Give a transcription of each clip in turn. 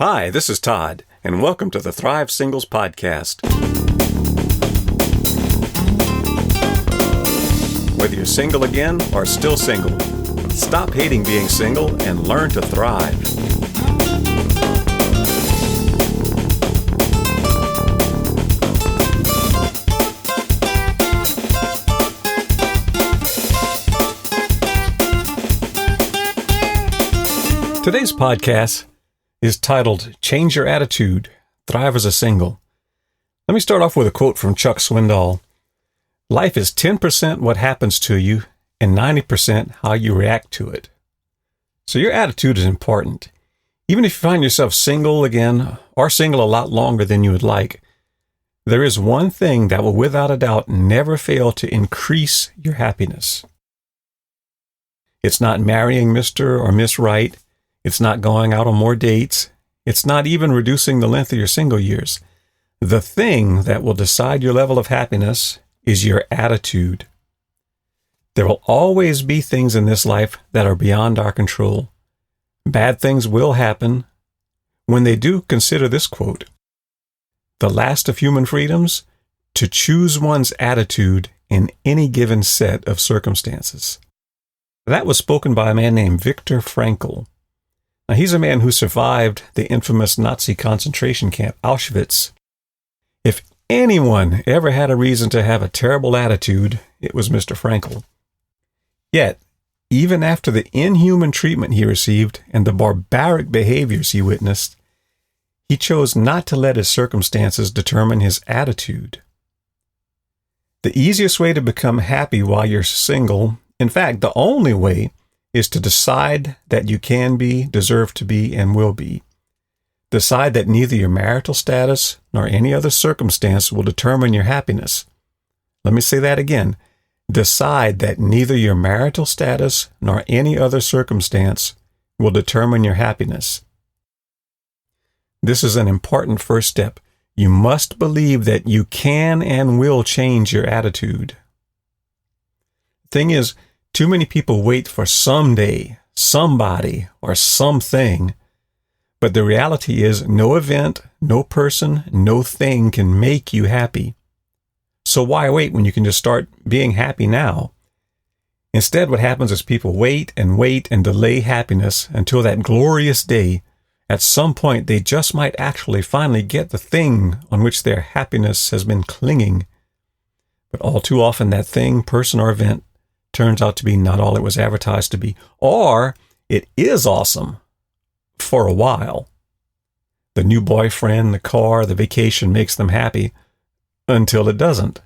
Hi, this is Todd, and welcome to the Thrive Singles Podcast. Whether you're single again or still single, stop hating being single and learn to thrive. Today's podcast is titled, Change Your Attitude, Thrive as a Single. Let me start off with a quote from Chuck Swindoll. Life is 10% what happens to you and 90% how you react to it. So your attitude is important. Even if you find yourself single again or single a lot longer than you would like, there is one thing that will without a doubt never fail to increase your happiness. It's not marrying Mr. or Miss Right. It's not going out on more dates. It's not even reducing the length of your single years. The thing that will decide your level of happiness is your attitude. There will always be things in this life that are beyond our control. Bad things will happen. When they do, consider this quote. The last of human freedoms, to choose one's attitude in any given set of circumstances. That was spoken by a man named Viktor Frankl. Now, he's a man who survived the infamous Nazi concentration camp, Auschwitz. If anyone ever had a reason to have a terrible attitude, it was Mr. Frankl. Yet, even after the inhuman treatment he received and the barbaric behaviors he witnessed, he chose not to let his circumstances determine his attitude. The easiest way to become happy while you're single, in fact, the only way, is to decide that you can be, deserve to be, and will be. Decide that neither your marital status nor any other circumstance will determine your happiness. Let me say that again. Decide that neither your marital status nor any other circumstance will determine your happiness. This is an important first step. You must believe that you can and will change your attitude. The thing is, too many people wait for someday, somebody, or something. But the reality is no event, no person, no thing can make you happy. So why wait when you can just start being happy now? Instead, what happens is people wait and delay happiness until that glorious day. At some point, they just might actually finally get the thing on which their happiness has been clinging. But all too often, that thing, person, or event turns out to be not all it was advertised to be, or it is awesome for a while. The new boyfriend, the car, the vacation makes them happy until it doesn't.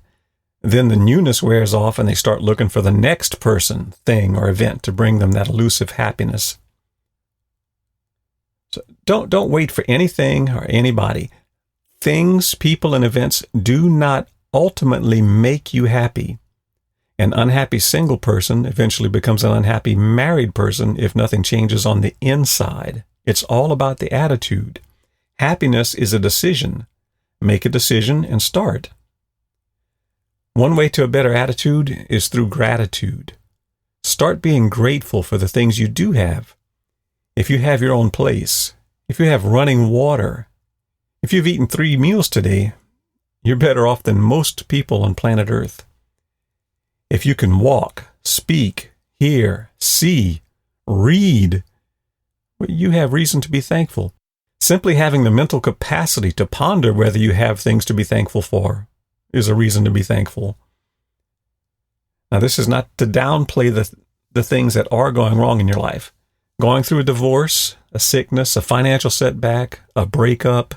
Then the newness wears off and they start looking for the next person, thing, or event to bring them that elusive happiness. So don't wait for anything or anybody. Things, people, and events do not ultimately make you happy. An unhappy single person eventually becomes an unhappy married person if nothing changes on the inside. It's all about the attitude. Happiness is a decision. Make a decision and start. One way to a better attitude is through gratitude. Start being grateful for the things you do have. If you have your own place, if you have running water, if you've eaten 3 meals today, you're better off than most people on planet Earth. If you can walk, speak, hear, see, read, you have reason to be thankful. Simply having the mental capacity to ponder whether you have things to be thankful for is a reason to be thankful. Now, this is not to downplay the things that are going wrong in your life. Going through a divorce, a sickness, a financial setback, a breakup,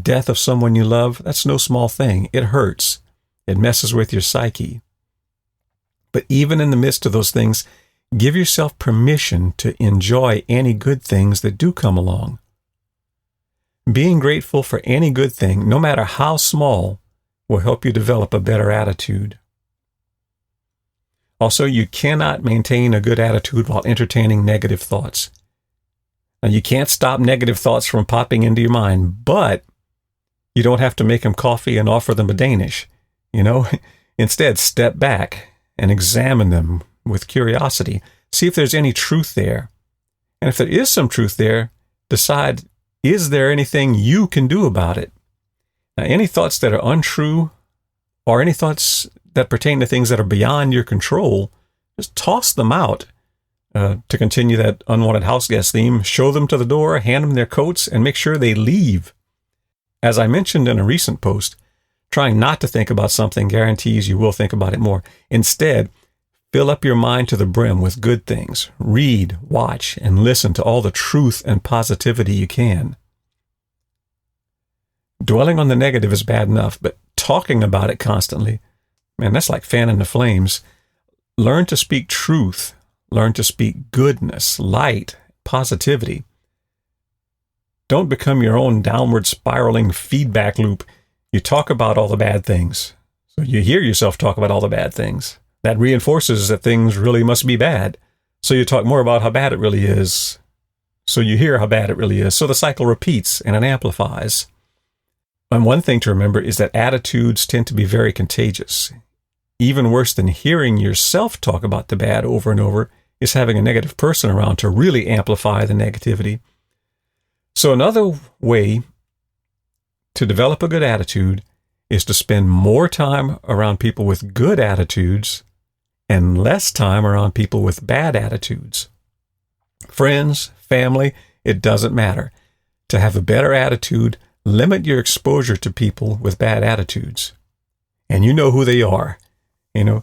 death of someone you love, that's no small thing. It hurts. It messes with your psyche. But even in the midst of those things, give yourself permission to enjoy any good things that do come along. Being grateful for any good thing, no matter how small, will help you develop a better attitude. Also, you cannot maintain a good attitude while entertaining negative thoughts. Now, you can't stop negative thoughts from popping into your mind, but you don't have to make them coffee and offer them a Danish. Instead, step back and examine them with curiosity. See if there's any truth there. And if there is some truth there, decide is there anything you can do about it? Now, any thoughts that are untrue or any thoughts that pertain to things that are beyond your control, just toss them out. To continue that unwanted house guest theme, show them to the door, hand them their coats, and make sure they leave. As I mentioned in a recent post, trying not to think about something guarantees you will think about it more. Instead, fill up your mind to the brim with good things. Read, watch, and listen to all the truth and positivity you can. Dwelling on the negative is bad enough, but talking about it constantly, man, that's like fanning the flames. Learn to speak truth. Learn to speak goodness, light, positivity. Don't become your own downward spiraling feedback loop. You talk about all the bad things. So you hear yourself talk about all the bad things. That reinforces that things really must be bad. So you talk more about how bad it really is. So you hear how bad it really is. So the cycle repeats and it amplifies. And one thing to remember is that attitudes tend to be very contagious. Even worse than hearing yourself talk about the bad over and over is having a negative person around to really amplify the negativity. So another way to develop a good attitude is to spend more time around people with good attitudes and less time around people with bad attitudes. Friends, family, it doesn't matter. To have a better attitude, limit your exposure to people with bad attitudes. And you know who they are. You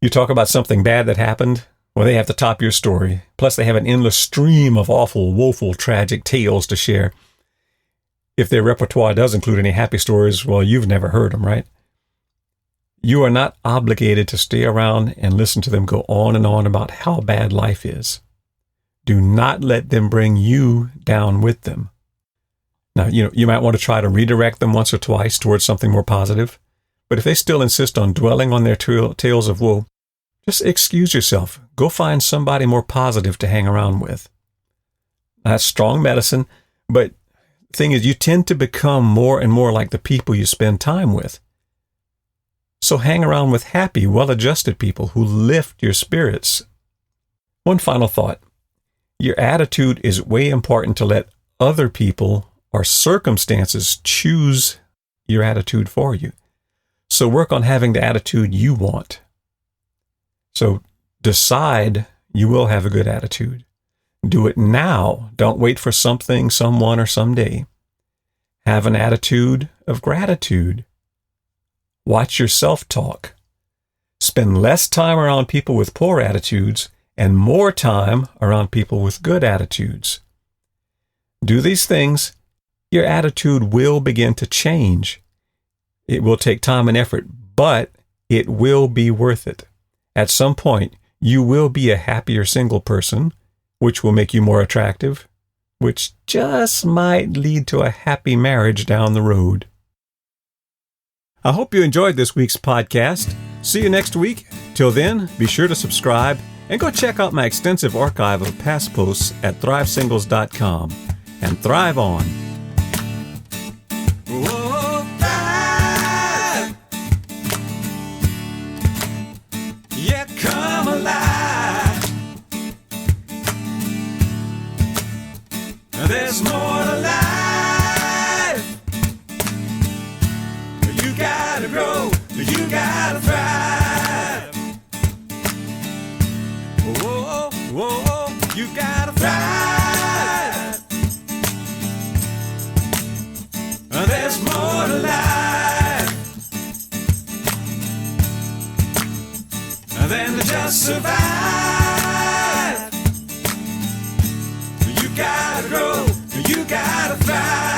talk about something bad that happened, well, they have to top your story. Plus, they have an endless stream of awful, woeful, tragic tales to share. If their repertoire does include any happy stories, well, you've never heard them, right? You are not obligated to stay around and listen to them go on and on about how bad life is. Do not let them bring you down with them. Now, you might want to try to redirect them once or twice towards something more positive. But if they still insist on dwelling on their tales of woe, just excuse yourself. Go find somebody more positive to hang around with. That's strong medicine, but the thing is, you tend to become more and more like the people you spend time with. So hang around with happy, well-adjusted people who lift your spirits. One final thought. Your attitude is way important to let other people or circumstances choose your attitude for you. So work on having the attitude you want. So decide you will have a good attitude. Do it now. Don't wait for something, someone, or someday. Have an attitude of gratitude. Watch your self-talk. Spend less time around people with poor attitudes and more time around people with good attitudes. Do these things, your attitude will begin to change. It will take time and effort, but it will be worth it. At some point, you will be a happier single person, which will make you more attractive, which just might lead to a happy marriage down the road. I hope you enjoyed this week's podcast. See you next week. Till then, be sure to subscribe and go check out my extensive archive of past posts at thrivesingles.com. And thrive on. Whoa, thrive. Yeah, come alive. There's more to life. You gotta grow, you gotta thrive. Whoa, whoa, you gotta thrive. There's more to life than to just survive. You gotta grow, you gotta thrive.